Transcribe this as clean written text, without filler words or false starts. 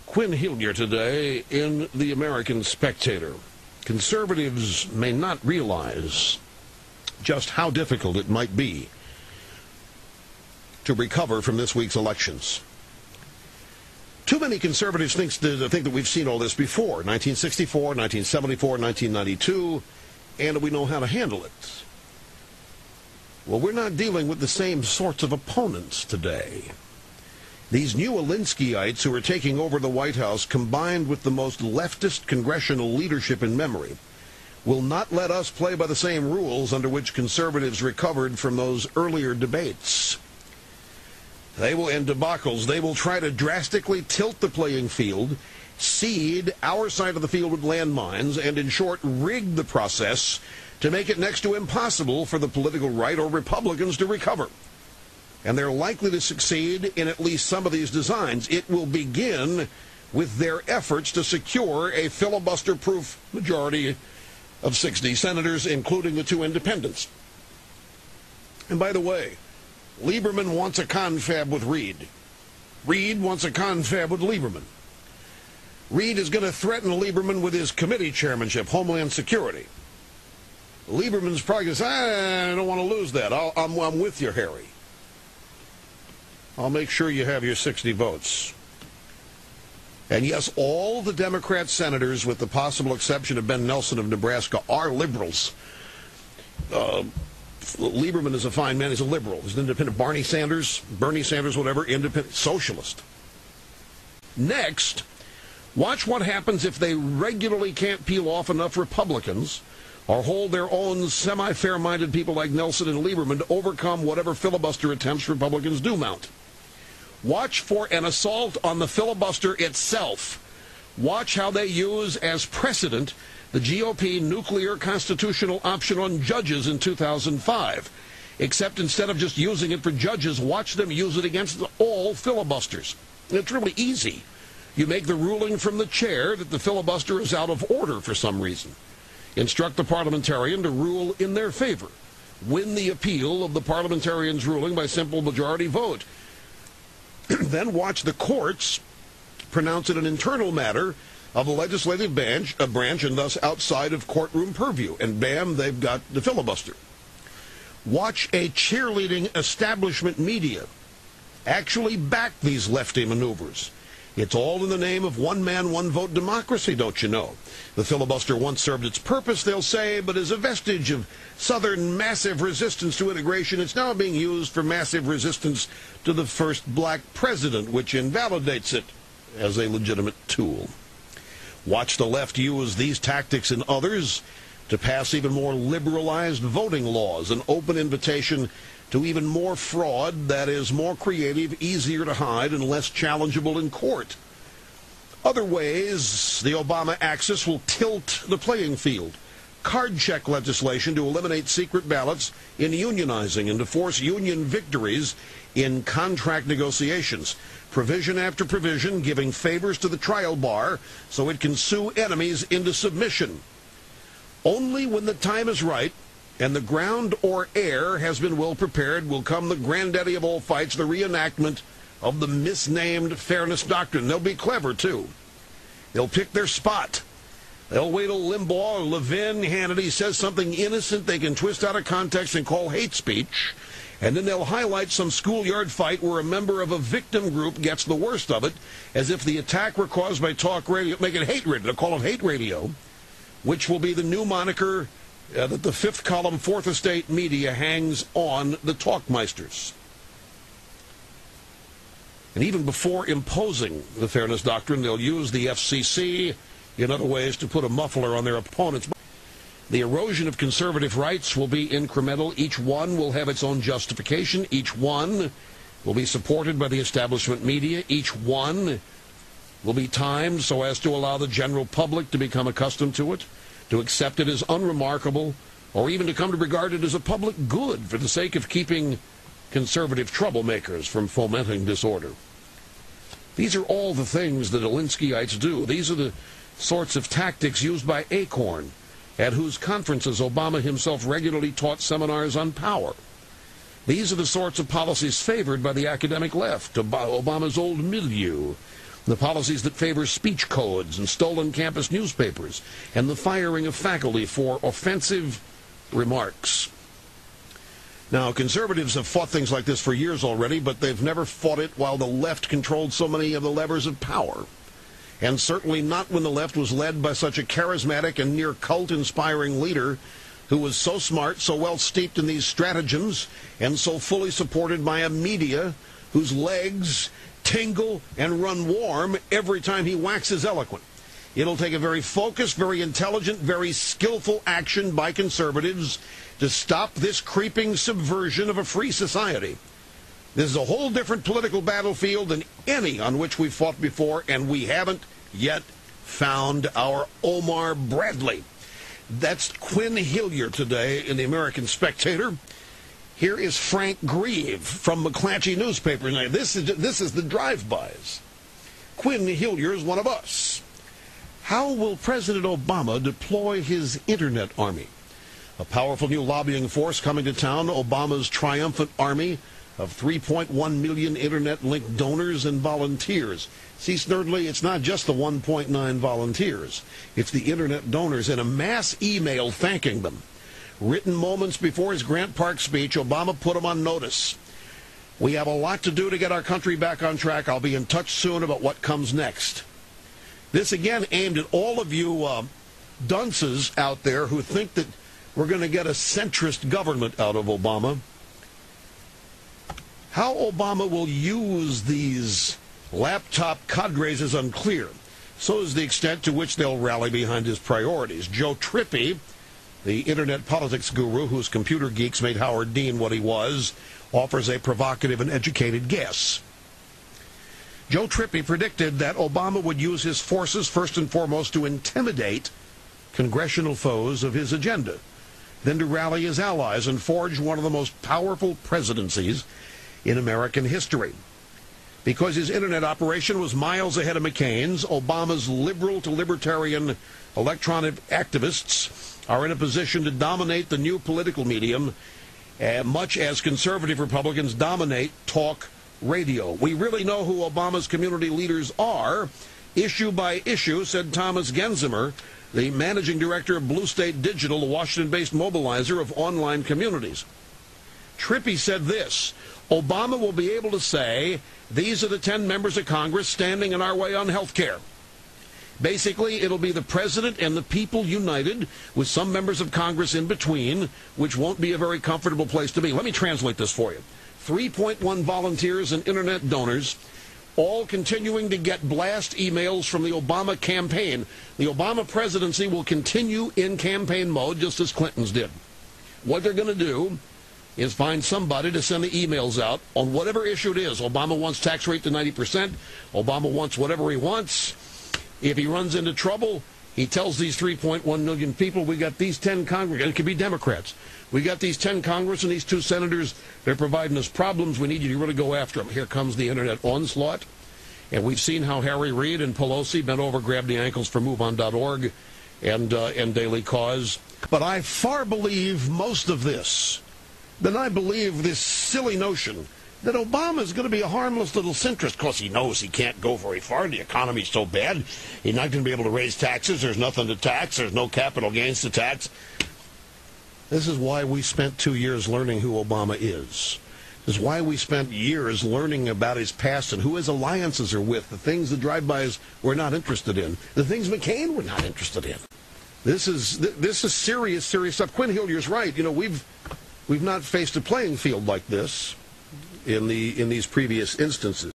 Quinn Hillier today in the American Spectator. Conservatives may not realize just how difficult it might be to recover from this week's elections. Too many conservatives think that we've seen all this before, 1964, 1974, 1992, and we know how to handle it. Well, we're not dealing with the same sorts of opponents today. These new Alinskyites who are taking over the White House, combined with the most leftist congressional leadership in memory, will not let us play by the same rules under which conservatives recovered from those earlier debates. They will end debacles. They will try to drastically tilt the playing field, seed our side of the field with landmines, and in short, rig the process to make it next to impossible for the political right or Republicans to recover. And they're likely to succeed in at least some of these designs. It will begin with their efforts to secure a filibuster-proof majority of 60 senators, including the 2 independents. And by the way, Lieberman wants a confab with Reid. Reid wants a confab with Lieberman. Reid is going to threaten Lieberman with his committee chairmanship, Homeland Security. Lieberman's probably going to say, I don't want to lose that. I'm with you, Harry. I'll make sure you have your 60 votes. And yes, all the Democrat senators, with the possible exception of Ben Nelson of Nebraska, are liberals. Lieberman is a fine man. He's a liberal. He's an independent. Bernie Sanders, whatever, independent, socialist. Next, watch what happens if they regularly can't peel off enough Republicans or hold their own semi-fair-minded people like Nelson and Lieberman to overcome whatever filibuster attempts Republicans do mount. Watch for an assault on the filibuster itself. Watch how they use as precedent the GOP nuclear constitutional option on judges in 2005. Except instead of just using it for judges, watch them use it against all filibusters. It's really easy. You make the ruling from the chair that the filibuster is out of order for some reason. Instruct the parliamentarian to rule in their favor. Win the appeal of the parliamentarian's ruling by simple majority vote. Then watch the courts pronounce it an internal matter of the legislative branch and thus outside of courtroom purview. And bam, they've got the filibuster. Watch a cheerleading establishment media actually back these lefty maneuvers. It's all in the name of one-man, one-vote democracy, don't you know? The filibuster once served its purpose, they'll say, but as a vestige of Southern massive resistance to integration, it's now being used for massive resistance to the first black president, which invalidates it as a legitimate tool. Watch the left use these tactics and others to pass even more liberalized voting laws, an open invitation to even more fraud that is more creative, easier to hide, and less challengeable in court. Other ways the Obama axis will tilt the playing field. Card check legislation to eliminate secret ballots in unionizing and to force union victories in contract negotiations. Provision after provision giving favors to the trial bar so it can sue enemies into submission. Only when the time is right and the ground or air has been well prepared will come the granddaddy of all fights, the reenactment of the misnamed fairness doctrine. They'll be clever, too. They'll pick their spot. They'll wait till Limbaugh or Levin, Hannity says something innocent they can twist out of context and call hate speech, and then they'll highlight some schoolyard fight where a member of a victim group gets the worst of it, as if the attack were caused by talk radio, make it hate radio, they'll call it hate radio, which will be the new moniker that the fifth column Fourth Estate media hangs on the talkmeisters. And even before imposing the fairness doctrine, they'll use the FCC in other ways to put a muffler on their opponents. The erosion of conservative rights will be incremental. Each one will have its own justification. Each one will be supported by the establishment media. Each one will be timed so as to allow the general public to become accustomed to it, to accept it as unremarkable, or even to come to regard it as a public good for the sake of keeping conservative troublemakers from fomenting disorder. These are all the things that Alinskyites do. These are the sorts of tactics used by Acorn, at whose conferences Obama himself regularly taught seminars on power. These are the sorts of policies favored by the academic left, Obama's old milieu. the policies that favor speech codes and stolen campus newspapers, and the firing of faculty for offensive remarks. Now, conservatives have fought things like this for years already, but they've never fought it while the left controlled so many of the levers of power. And certainly not when the left was led by such a charismatic and near cult-inspiring leader who was so smart, so well steeped in these stratagems, and so fully supported by a media whose legs tingle and run warm every time he waxes eloquent. It'll take a very focused, very intelligent, very skillful action by conservatives to stop this creeping subversion of a free society. This is a whole different political battlefield than any on which we've fought before, and we haven't yet found our Omar Bradley. That's Quinn Hillier today in the American Spectator. Here is Frank Grieve from McClatchy newspaper. Now, this is the drive-bys. Quinn Hillier is one of us. How will President Obama deploy his Internet army? A powerful new lobbying force coming to town, Obama's triumphant army of 3.1 million Internet-linked donors and volunteers. See, Snerdley, it's not just the 1.9 volunteers. It's the Internet donors and a mass email thanking them. Written moments before his Grant Park speech, Obama put them on notice. We have a lot to do to get our country back on track. I'll be in touch soon about what comes next. This, again, aimed at all of you dunces out there who think that we're going to get a centrist government out of Obama. How Obama will use these laptop cadres is unclear. So is the extent to which they'll rally behind his priorities. Joe Trippi, the internet politics guru whose computer geeks made Howard Dean what he was, offers a provocative and educated guess. Joe Trippi predicted that Obama would use his forces first and foremost to intimidate congressional foes of his agenda, then to rally his allies and forge one of the most powerful presidencies in American history. Because his internet operation was miles ahead of McCain's, Obama's liberal to libertarian electronic activists are in a position to dominate the new political medium, much as conservative Republicans dominate talk radio. We really know who Obama's community leaders are, issue by issue, said Thomas Genzimer, the managing director of Blue State Digital, the Washington-based mobilizer of online communities. Trippi said this: Obama will be able to say, these are the 10 members of Congress standing in our way on health care. Basically, it'll be the president and the people united, with some members of Congress in between, which won't be a very comfortable place to be. Let me translate this for you. 3.1 volunteers and internet donors, all continuing to get blast emails from the Obama campaign. The Obama presidency will continue in campaign mode, just as Clinton's did. What they're going to do is find somebody to send the emails out on whatever issue it is. Obama wants tax rate to 90%. Obama wants whatever he wants. If he runs into trouble, he tells these 3.1 million people, we got these 10 Congress, and it could be Democrats. We got these 10 Congress and these 2 senators. They're providing us problems. We need you to really go after them. Here comes the internet onslaught. And we've seen how Harry Reid and Pelosi bent over, grabbed the ankles for MoveOn.org and Daily Cause. But I far believe most of this than I believe this silly notion that Obama is going to be a harmless little centrist because he knows he can't go very far. The economy's so bad. He's not going to be able to raise taxes. There's nothing to tax. There's no capital gains to tax. This is why we spent 2 years learning who Obama is. This is why we spent years learning about his past and who his alliances are with, the things the drive-bys were not interested in, the things McCain were not interested in. This is serious stuff. Quinn Hillier's right. You know, we've not faced a playing field like this in these previous instances.